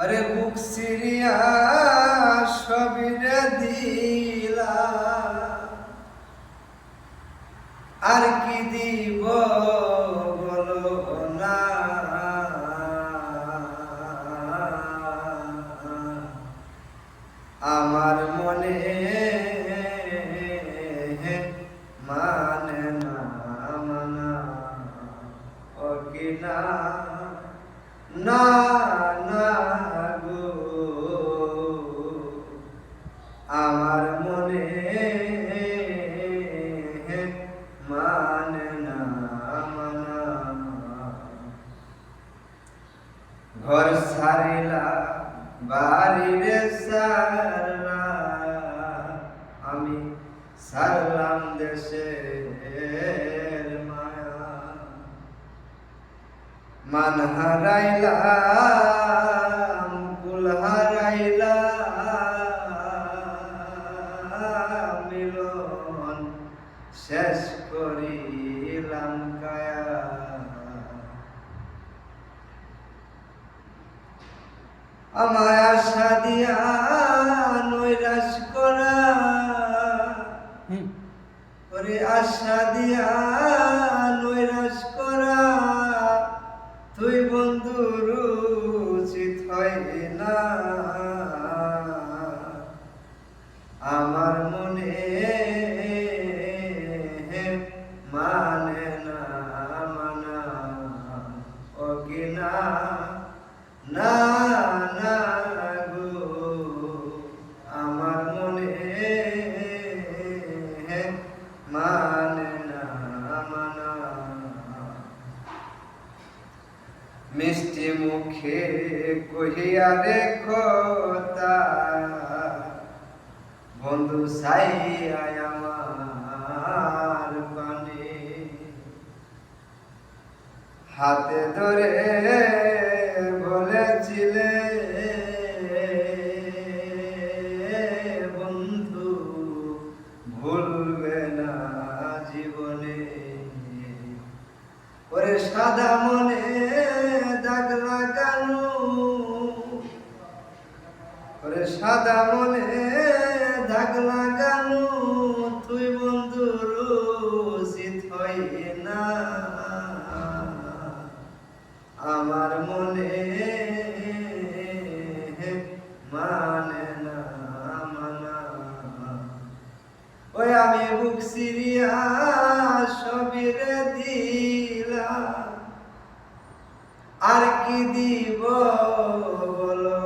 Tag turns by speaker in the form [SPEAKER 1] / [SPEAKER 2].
[SPEAKER 1] আরে বুক সিরিয়া সবিরে দিলা, আর কি দিব বলো না। আমার মনে মানে না মানা ও কি না না না গো, আমার মনে মানে না মানা। ঘর ছাড়িলা বাড়িরে সারলা, আমি সারলাম দেশের মায়া। মান হারাইলাম কুল হারাইলাম, মিলন শেষ করিলাম কায়া। আমায় আশা দিয়া নৈরাশ করা, ওরে আশা দিয়া নৈরাশ করা, তুই বন্ধুর উচিত হয় না। আমার মনে মানে না মানা ও কি না না না গো, আমার মনে মানে না মানা। মিষ্টি মুখে কহিয়া রে কথা, বন্ধু সাইয়া আমার পানে। হাতে ধরে বলেছিলে বন্ধু ভুলবে না জীবনে। ওরে সাদা মনে দাগ লাগানো, ওরে সাদা মনে দাগ লাগানো, তুই বন্ধুর উচিত হয় না। আমার মনে মানে না মানা। ওই আমি বুক সিরিয়া সবিরে দিলাম, আর কি দিব বলো